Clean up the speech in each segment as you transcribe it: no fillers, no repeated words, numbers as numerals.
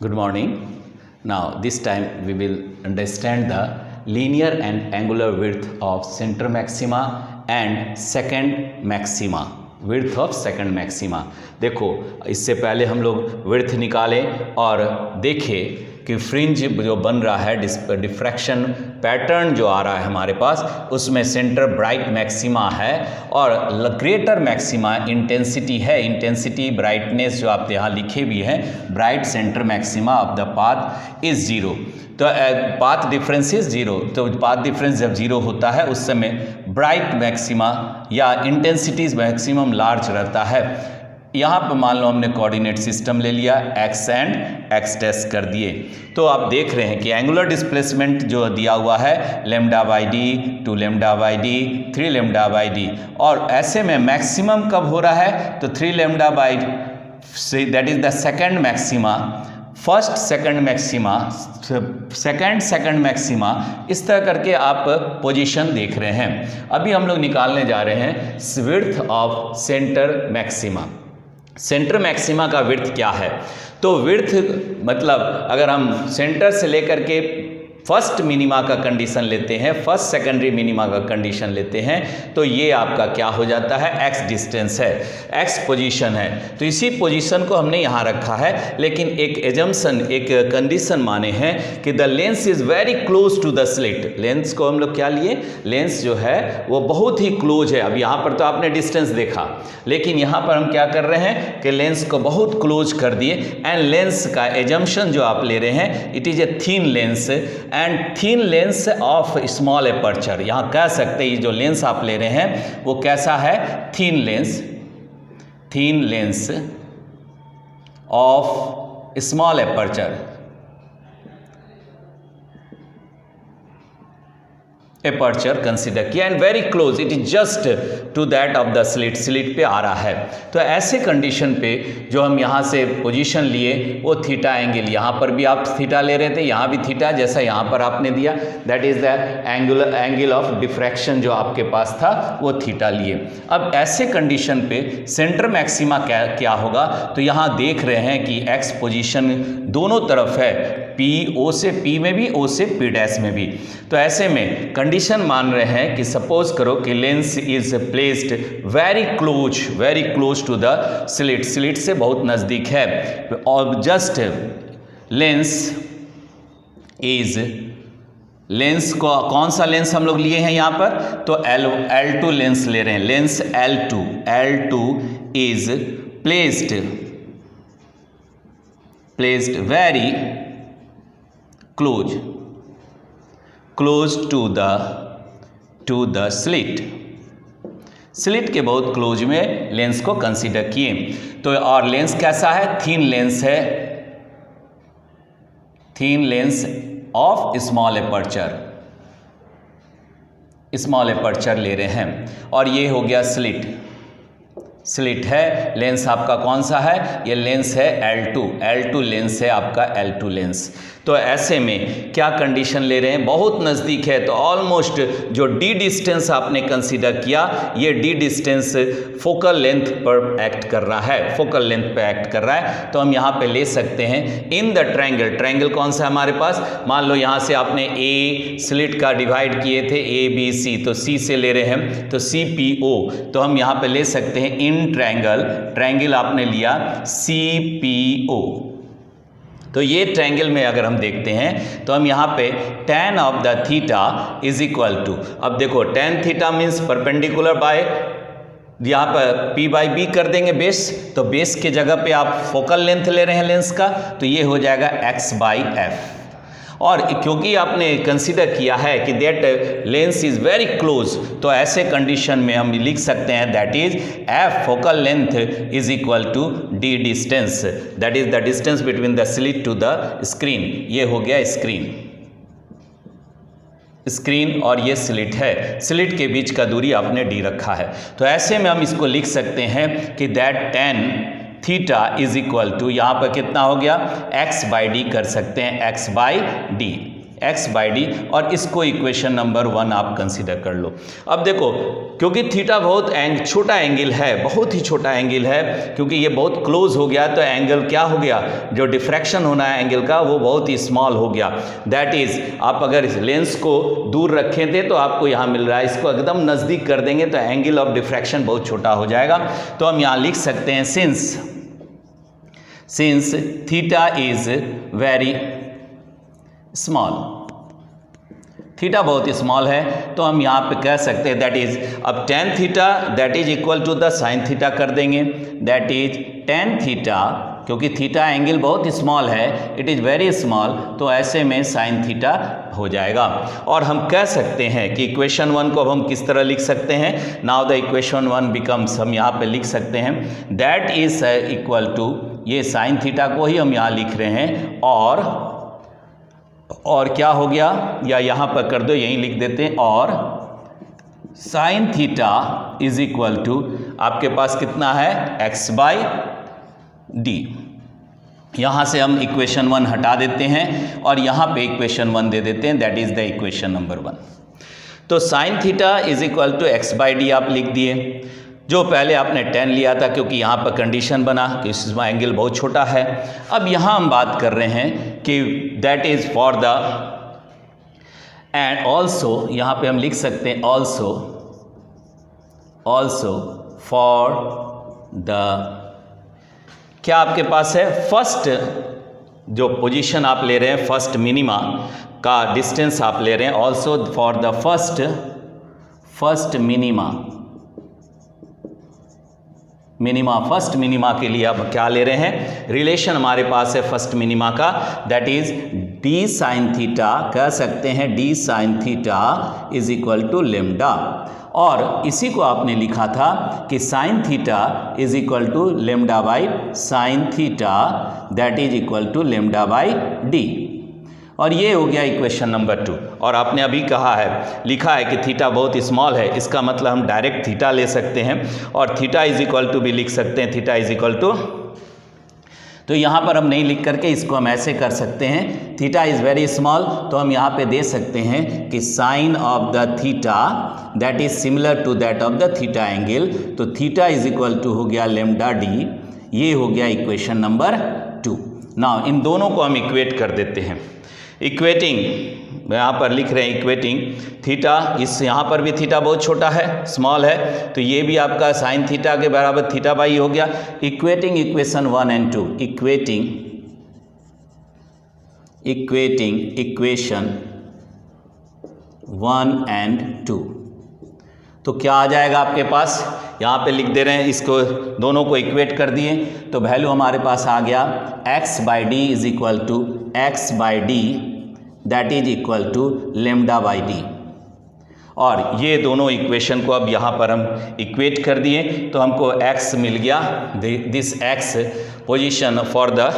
Good morning. Now this time we will understand the linear and angular width of center maxima and second maxima. Width of second maxima. देखो इससे पहले हम लोग width निकालें और देखें कि फ्रिंज जो बन रहा है डिफ्रैक्शन पैटर्न जो आ रहा है हमारे पास उसमें सेंटर ब्राइट मैक्सिमा है और ग्रेटर मैक्सिमा इंटेंसिटी है। इंटेंसिटी ब्राइटनेस जो आप यहाँ लिखे भी हैं, bright centre maxima of the path is zero. तो पाथ डिफरेंस इज जीरो। तो पाथ डिफरेंस जब जीरो होता है उस समय ब्राइट मैक्सिमा या इंटेंसिटीज मैक्सिमम लार्ज रहता है। यहाँ पर मान लो हमने कोऑर्डिनेट सिस्टम ले लिया, एक्स एंड एक्स टेस्ट कर दिए। तो आप देख रहे हैं कि एंगुलर डिस्प्लेसमेंट जो दिया हुआ है lambda by D, 2 lambda by D, 3 lambda by d, और ऐसे में मैक्सिमम कब हो रहा है तो 3 lambda by, that is the second maxima, first second maxima, second maxima, इस तरह करके आप पोजीशन देख रहे हैं। अभी हम लोग निकालने जा रहे हैं width of centre maxima. Centre maxima का विड्थ क्या है? तो विड्थ मतलब अगर हम सेंटर से लेकर के फर्स्ट मिनिमा का कंडीशन लेते हैं, फर्स्ट सेकेंडरी मिनिमा का कंडीशन लेते हैं, तो ये आपका क्या हो जाता है, एक्स डिस्टेंस है, एक्स पोजीशन है। तो इसी पोजीशन को हमने यहाँ रखा है, लेकिन एक एजम्पशन, एक कंडीशन माने हैं कि the lens is very close to the slit. Lens को हम लोग क्या लिए, लेंस जो है वो बहुत ही क्लोज है। अब यहाँ पर तो आपने डिस्टेंस देखा, लेकिन यहाँ पर हम क्या कर रहे हैं कि लेंस को बहुत क्लोज कर दिए। एंड लेंस का एजम्पशन जो आप ले रहे हैं, it is a thin lens and thin lens of small aperture. यहाँ कह सकते हैं जो लेंस आप ले रहे हैं वो कैसा है, thin lens of small aperture, aperture consider किया and very close, it is just to that of the slit, slit पे आ रहा है। तो ऐसे कंडीशन पे जो हम यहाँ से पोजीशन लिए वो थीटा एंगल, यहाँ पर भी आप थीटा ले रहे थे, यहाँ भी थीटा जैसा यहाँ पर आपने दिया, that is the angle of diffraction जो आपके पास था वो थीटा लिए। अब ऐसे कंडीशन पे सेंटर मैक्सिमा क्या होगा, तो यहाँ देख रहे हैं कि एक्स पोजीशन दोनों तरफ है, पी ओ से पी में भी, ओ से पी डैश में भी। तो ऐसे में कंडीशन मान रहे हैं कि सपोज करो कि lens is placed very close to the slit, slit से बहुत नज़दीक है, और जस्ट लेंस को कौन सा लेंस हम लोग लिए हैं यहाँ पर, तो L2 लेंस ले रहे हैं। Lens L2 is placed very close to the slit के बहुत क्लोज में लेंस को कंसीडर किए। तो और लेंस कैसा है, thin lens of small aperture ले रहे हैं, और ये हो गया स्लिट है। लेंस आपका कौन सा है, ये लेंस है L2 लेंस है आपका L2 लेंस। तो ऐसे में क्या कंडीशन ले रहे हैं, बहुत नज़दीक है, तो ऑलमोस्ट जो डी डिस्टेंस आपने कंसीडर किया, ये डी डिस्टेंस फोकल लेंथ पर एक्ट कर रहा है, तो हम यहाँ पे ले सकते हैं इन द ट्रायंगल कौन सा है हमारे पास, मान लो यहाँ से आपने ए स्लिट का डिवाइड किए थे ABC, तो C से ले रहे हैं तो CPO, तो हम यहाँ पे ले सकते हैं इन ट्रायंगल आपने लिया CPO। तो ये ट्रायंगल में अगर हम देखते हैं तो हम यहाँ पे tan of the theta is equal to, अब देखो tan theta means perpendicular by, यहाँ पर P बाई बी कर देंगे बेस, तो बेस के जगह पे आप फोकल लेंथ ले रहे हैं लेंस का, तो ये हो जाएगा x बाई एफ। और क्योंकि आपने कंसीडर किया है कि that lens is very close, तो ऐसे कंडीशन में हम लिख सकते हैं that is F focal length is equal to D distance, that is the distance between the slit to the screen. ये हो गया स्क्रीन और ये स्लिट है, स्लिट के बीच का दूरी आपने डी रखा है। तो ऐसे में हम इसको लिख सकते हैं कि that tan theta is equal to, यहाँ पर कितना हो गया, x बाई डी कर सकते हैं, x by D, x by d, और इसको इक्वेशन नंबर 1 आप कंसीडर कर लो। अब देखो, क्योंकि थीटा बहुत छोटा एंगल है, बहुत ही छोटा एंगल है, क्योंकि ये बहुत क्लोज हो गया तो एंगल क्या हो गया, जो डिफ्रैक्शन होना है एंगल का वो बहुत ही स्मॉल हो गया। दैट इज, आप अगर इस लेंस को दूर रखे थे तो आपको यहाँ मिल रहा है, इसको एकदम नज़दीक कर देंगे तो एंगल ऑफ डिफ्रैक्शन बहुत छोटा हो जाएगा। तो हम यहाँ लिख सकते हैं since theta is very small, theta बहुत स्मॉल है, तो हम यहाँ पे कह सकते हैं दैट इज, अब tan theta that is equal to the sine theta कर देंगे, दैट इज टेन थीटा, क्योंकि थीटा एंगल बहुत स्मॉल है, इट इज़ वेरी स्मॉल, तो ऐसे में साइन थीटा हो जाएगा। और हम कह सकते हैं कि इक्वेशन 1 को अब हम किस तरह लिख सकते हैं, नाउ द इक्वेशन 1 बिकम्स, हम यहाँ पे लिख सकते हैं दैट इज इक्वल टू, ये साइन थीटा को ही हम यहाँ लिख रहे हैं, और क्या हो गया, या यहाँ पर कर दो, यहीं लिख देते हैं, और sine theta is equal to आपके पास कितना है, एक्स बाई डी। यहाँ से हम इक्वेशन 1 हटा देते हैं और यहाँ पे इक्वेशन 1 दे देते हैं, that is the equation number 1। तो sine theta is equal to x by D आप लिख दिए, जो पहले आपने 10 लिया था, क्योंकि यहाँ पर कंडीशन बना कि इसमें एंगल बहुत छोटा है। अब यहाँ हम बात कर रहे हैं कि that is for the, and also, यहाँ पे हम लिख सकते हैं ऑल्सो फॉर द, क्या आपके पास है, फर्स्ट जो पोजीशन आप ले रहे हैं, फर्स्ट मिनिमा का डिस्टेंस आप ले रहे हैं, also for the first first minima के लिए आप क्या ले रहे हैं, रिलेशन हमारे पास है फर्स्ट मिनिमा का, that is d sine theta, कह सकते हैं d sine theta is equal to lambda, और इसी को आपने लिखा था कि sine theta is equal to lambda by sine theta, that is equal to lambda by d, और ये हो गया इक्वेशन नंबर 2। और आपने अभी कहा है, लिखा है कि थीटा बहुत स्मॉल है, इसका मतलब हम डायरेक्ट थीटा ले सकते हैं और थीटा इज इक्वल टू भी लिख सकते हैं, थीटा इज इक्वल टू, तो यहाँ पर हम नहीं लिख करके इसको हम ऐसे कर सकते हैं, थीटा इज़ वेरी स्मॉल, तो हम यहाँ पे दे सकते हैं कि sine of the theta that is similar to that of the theta angle, तो थीटा इज इक्वल टू हो गया लेमडा डी, ये हो गया इक्वेशन नंबर 2। नाउ इन दोनों को हम इक्वेट कर देते हैं, इक्वेटिंग यहाँ पर लिख रहे हैं इक्वेटिंग थीटा, इस यहाँ पर भी थीटा बहुत छोटा है, स्मॉल है, तो ये भी आपका साइन थीटा के बराबर थीटा बाई हो गया। Equating equation 1 and 2, equating equation 1 and 2, तो क्या आ जाएगा आपके पास, यहाँ पे लिख दे रहे हैं, इसको दोनों को इक्वेट कर दिए तो वैल्यू हमारे पास आ गया x by d is equal to x by d, that is equal to lambda by d, और ये दोनों इक्वेशन को अब यहाँ पर हम इक्वेट कर दिए तो हमको x मिल गया, this x position for the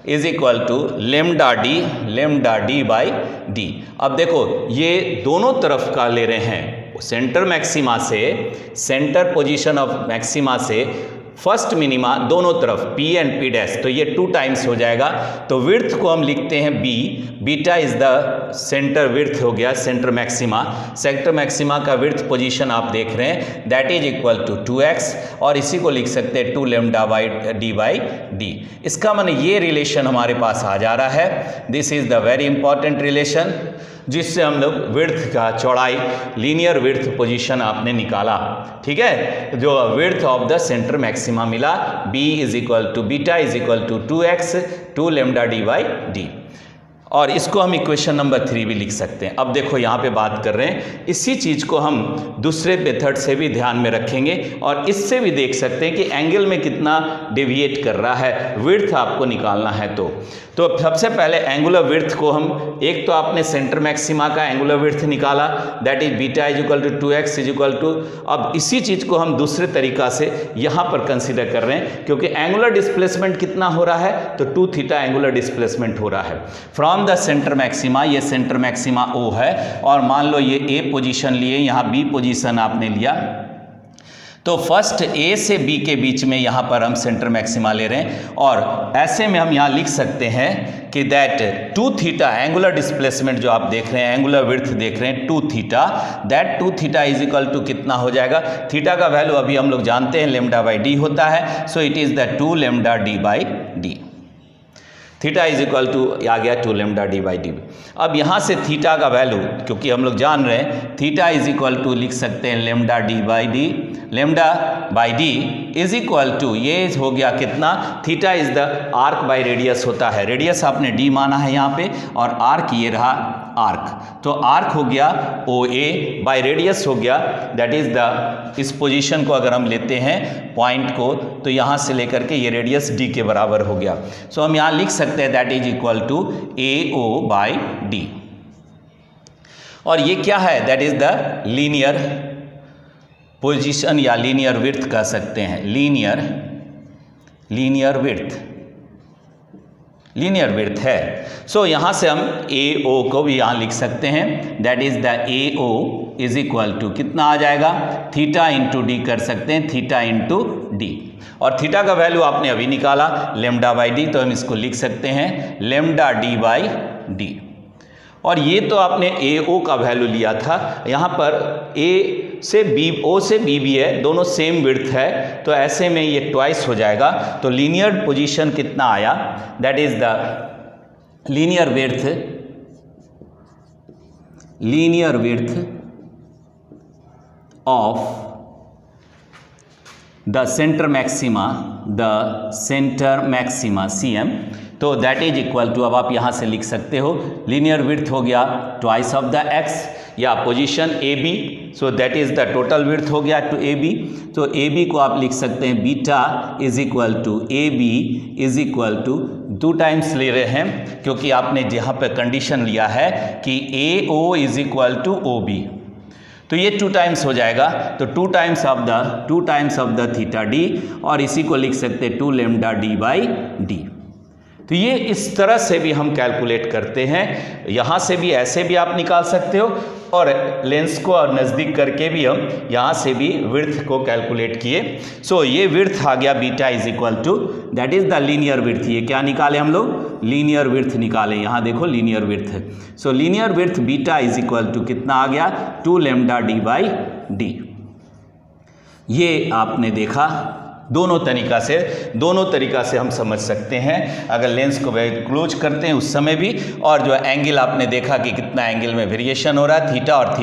is equal to lambda d by d. अब देखो ये दोनों तरफ का ले रहे हैं, सेंटर मैक्सिमा से, सेंटर पोजीशन ऑफ मैक्सिमा से फर्स्ट मिनिमा दोनों तरफ P एंड P डैश, तो ये 2 टाइम्स हो जाएगा, तो विड्थ को हम लिखते हैं B, beta is the centre width हो गया, सेंटर मैक्सिमा का विड्थ पोजीशन आप देख रहे हैं, that is equal to 2x, और इसी को लिख सकते हैं 2 लेमडा बाई डी। इसका माने ये रिलेशन हमारे पास आ जा रहा है, this is the very important relation, जिससे हम लोग विड्थ का चौड़ाई, लीनियर विड्थ पोजीशन आपने निकाला, ठीक है, जो width of the centre maxima मिला, b is equal to beta is equal to 2x 2 lambda d by d, और इसको हम इक्वेशन नंबर 3 भी लिख सकते हैं। अब देखो यहाँ पे बात कर रहे हैं, इसी चीज़ को हम दूसरे मेथड से भी ध्यान में रखेंगे और इससे भी देख सकते हैं कि एंगल में कितना डेविएट कर रहा है, विड्थ आपको निकालना है। तो सबसे पहले एंगुलर विड्थ को हम, एक तो आपने सेंटर मैक्सिमा का एंगुलर विड्थ निकाला, that is beta is equal to 2x is equal to, अब इसी चीज़ को हम दूसरे तरीका से यहाँ पर कंसिडर कर रहे हैं, क्योंकि एंगुलर डिस्प्लेसमेंट कितना हो रहा है, तो 2 थीटा एंगुलर डिस्प्लेसमेंट हो रहा है फ्रॉम द सेंटर मैक्सिमा, ये सेंटर मैक्सिमा O है, और मान लो ये A पोजीशन लिए, यहाँ B पोजीशन आपने लिया, तो फर्स्ट ए से बी के बीच में यहाँ पर हम सेंटर मैक्सिमा ले रहे हैं, और ऐसे में हम यहाँ लिख सकते हैं कि दैट 2 थीटा एंगुलर डिस्प्लेसमेंट जो आप देख रहे हैं, एंगुलर विड्थ देख रहे हैं 2 theta, that 2 theta is equal to कितना हो जाएगा, थीटा का वैल्यू अभी हम लोग जानते हैं लैम्डा बाई डी होता है, so it is the 2 lambda d by d. Theta is equal to आ गया 2 लैम्डा डी बाई डी। अब यहाँ से थीटा का वैल्यू क्योंकि हम लोग जान रहे हैं, थीटा इज इक्वल टू लिख सकते हैं lambda d by d, lambda by d is equal to ये हो गया कितना, theta is the arc by radius होता है, रेडियस आपने डी माना है यहाँ पे, और आर्क ये रहा आर्क, तो आर्क हो गया ओ ए बाई रेडियस हो गया, दैट इज द, इस पोजीशन को अगर हम लेते हैं पॉइंट को, तो यहाँ से लेकर के ये रेडियस डी के बराबर हो गया, सो हम यहाँ लिख सकते हैं that is equal to A O by d. और ये क्या है, that is the linear position या लीनियर विड्थ कह सकते हैं, लीनियर विड्थ है। सो यहाँ से हम ए ओ को भी यहाँ लिख सकते हैं, that is the A O is equal to कितना आ जाएगा, थीटा इंटू डी कर सकते हैं, थीटा इंटू डी, और थीटा का वैल्यू आपने अभी निकाला लैम्डा बाई डी, तो हम इसको लिख सकते हैं लैम्डा डी बाई डी। और ये तो आपने ए ओ का वैल्यू लिया था, यहाँ पर ए से बी, ओ से बी भी है, दोनों सेम विड्थ है, तो ऐसे में ये ट्वाइस हो जाएगा, तो लीनियर पोजीशन कितना आया, that is the linear width of the centre maxima CM, तो दैट इज इक्वल टू, अब आप यहाँ से लिख सकते हो लीनियर विड्थ हो गया ट्वाइस ऑफ द x, या position A B, so that is the total width हो गया टू ए बी, तो ए बी को आप लिख सकते हैं beta is equal to A B is equal to 2 times ले रहे हैं, क्योंकि आपने जहाँ पे कंडीशन लिया है कि a O is equal to o b, तो ये 2 टाइम्स हो जाएगा, तो 2 times of the theta d, और इसी को लिख सकते हैं 2 लैम्डा डी बाई डी। तो ये इस तरह से भी हम कैलकुलेट करते हैं, यहाँ से भी ऐसे भी आप निकाल सकते हो, और लेंस को और नज़दीक करके भी हम यहाँ से भी विड्थ को कैलकुलेट किए। सो ये विड्थ आ गया beta is equal to, that is the linear width. ये क्या निकाले हम लोग, लीनियर विड्थ निकाले, यहाँ देखो linear width. So linear width beta is equal to कितना आ गया, 2 लैम्डा डी बाई डी। ये आपने देखा दोनों तरीका से हम समझ सकते हैं, अगर लेंस को क्लोज करते हैं उस समय भी, और जो एंगल आपने देखा कि कितना एंगल में वेरिएशन हो रहा है, थीटा और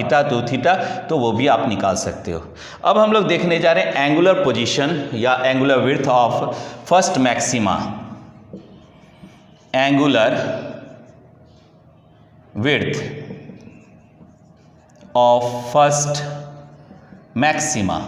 थीटा, तो वो भी आप निकाल सकते हो। अब हम लोग देखने जा रहे हैं एंगुलर पोजीशन या angular width of first maxima, angular width of first maxima.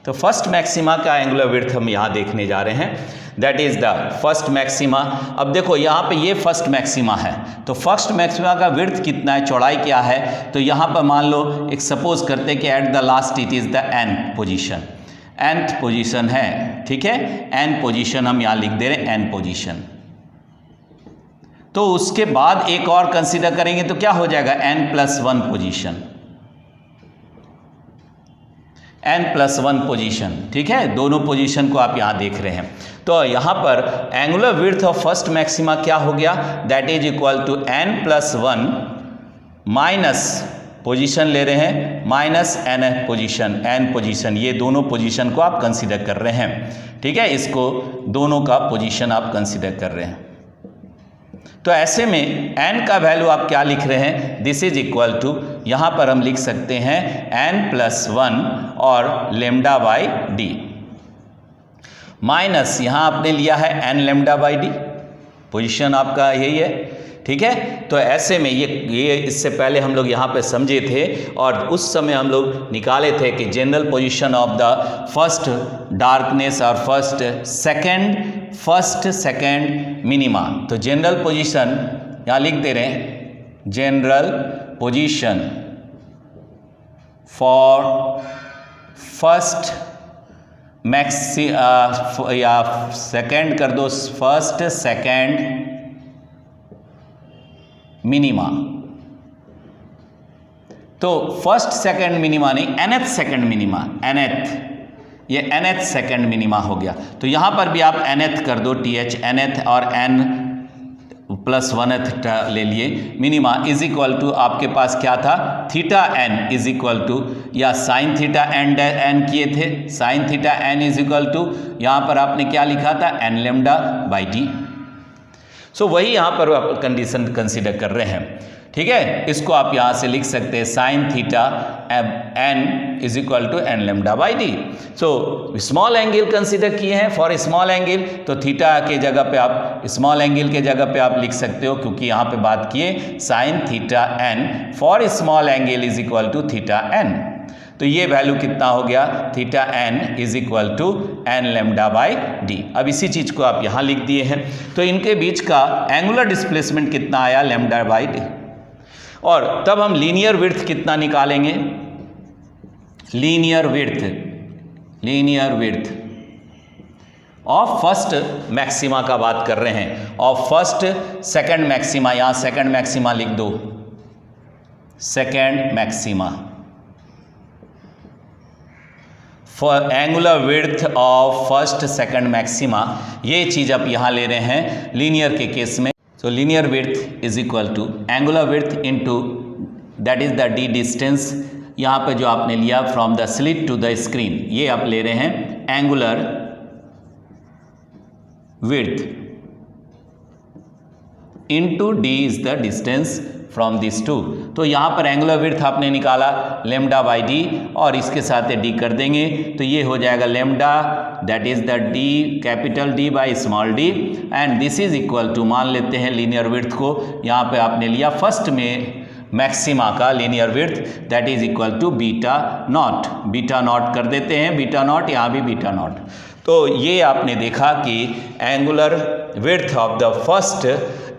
तो फर्स्ट मैक्सिमा का एंगुलर विड्थ हम यहाँ देखने जा रहे हैं, that is the first maxima. अब देखो यहाँ पे ये फर्स्ट मैक्सिमा है, तो फर्स्ट मैक्सिमा का विड्थ कितना है, चौड़ाई क्या है, तो यहाँ पर मान लो एक सपोज करते हैं कि at the last it is the nth position है, ठीक है, n पोजीशन हम यहाँ लिख दे रहे हैं, n पोजीशन। तो उसके बाद एक और कंसीडर करेंगे तो क्या हो जाएगा, n+1 पोजीशन, n+1 पोजीशन, ठीक है, दोनों पोजीशन को आप यहाँ देख रहे हैं। तो यहाँ पर angular width of first maxima क्या हो गया, that is equal to n+1 minus position ले रहे हैं माइनस n पोजीशन, ये दोनों पोजीशन को आप कंसीडर कर रहे हैं, ठीक है, इसको दोनों का पोजीशन आप कंसीडर कर रहे हैं। तो ऐसे में n का वैल्यू आप क्या लिख रहे हैं, दिस इज इक्वल टू, यहाँ पर हम लिख सकते हैं n+1 और लैम्डा बाई डी, माइनस यहाँ आपने लिया है n lambda by D, position आपका यही है, ठीक है। तो ऐसे में ये इससे पहले हम लोग यहाँ पे समझे थे, और उस समय हम लोग निकाले थे कि general position of the first darkness और फर्स्ट सेकंड मिनिमा। तो जनरल पोजीशन यहाँ लिख दे रहे हैं, जनरल पोजीशन फॉर फर्स्ट या सेकंड कर दो, फर्स्ट सेकंड मिनिमा, तो फर्स्ट सेकंड मिनिमा नहीं, nth सेकंड मिनिमा, nth, ये nth सेकंड मिनिमा हो गया। तो यहां पर भी आप nth कर दो, th nth और n प्लस 1th ले लिए, मिनिमा इज इक्वल टू आपके पास क्या था, theta n is equal to, या साइन थीटा n किए थे, sine theta n is equal to, यहां पर आपने क्या लिखा था, n lambda by d. So वही यहां पर आप कंडीशन कंसीडर कर रहे हैं, ठीक है। इसको आप यहां से लिख सकते हैं sine theta n is equal to n lambda by d. So small angle consider किए हैं, फॉर स्मॉल एंगल तो थीटा के जगह पे आप, स्मॉल एंगल के जगह पे आप लिख सकते हो, क्योंकि यहां पे बात किए sine theta n for small angle is equal to theta n। तो ये वैल्यू कितना हो गया, theta n is equal to n lambda by d. अब इसी चीज को आप यहां लिख दिए हैं। तो इनके बीच का एंगुलर डिस्प्लेसमेंट कितना आया, लेमडा बाई डी। और तब हम लीनियर विड्थ कितना निकालेंगे, linear width of first maxima का बात कर रहे हैं, ऑफ फर्स्ट सेकंड मैक्सिमा, यहां सेकंड मैक्सिमा लिख दो, second maxima for angular width of first second maxima, ये चीज आप यहां ले रहे हैं लीनियर के केस में। So linear width is equal to angular width into that is the d distance, यहाँ पे जो आपने लिया from the slit to the screen, ये आप ले रहे हैं angular width into d is the distance from this to. तो यहाँ पर एंगुलर विड्थ आपने निकाला लेमडा बाई डी, और इसके साथ डी कर देंगे, तो ये हो जाएगा lambda that is the d, capital d by small d, and this is equal to, मान लेते हैं लीनियर विड्थ को यहाँ पे आपने लिया फर्स्ट में मैक्सिमा का linear width, that is equal to beta naught, beta naught कर देते हैं, बीटा नॉट, यहाँ भी बीटा नॉट। तो ये आपने देखा कि angular width of the first,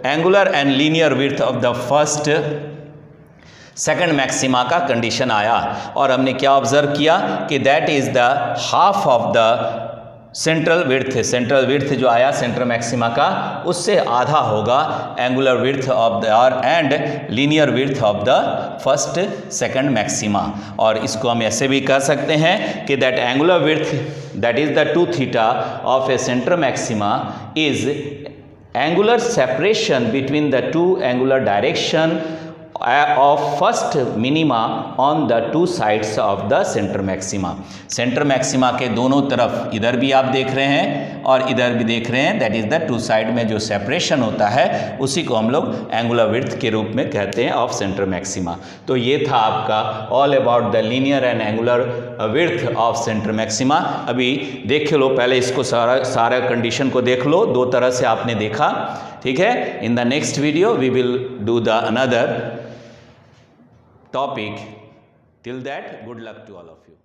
angular and linear width of the first second maxima का कंडीशन आया, और हमने क्या ऑब्जर्व किया कि that is the half of the central width जो आया सेंट्रल मैक्सिमा का, उससे आधा होगा एंगुलर विड्थ ऑफ द और and linear width of the first second maxima. और इसको हम ऐसे भी कह सकते हैं कि that angular width that is the 2 theta of A central maxima is angular separation between the two angular direction of first minima on the two sides of the center maxima। Centre maxima के दोनों तरफ, इधर भी आप देख रहे हैं और इधर भी देख रहे हैं, दैट इज द 2 साइड में जो सेपरेशन होता है उसी को हम लोग एंगुलर विड्थ के रूप में कहते हैं ऑफ सेंटर मैक्सिमा। तो ये था आपका all about the linear and angular width of centre maxima. अभी देख लो, पहले इसको सारा कंडीशन को देख लो, 2 तरह से आपने देखा, ठीक है। In the next video we will do the another topic. Till that, good luck to all of you.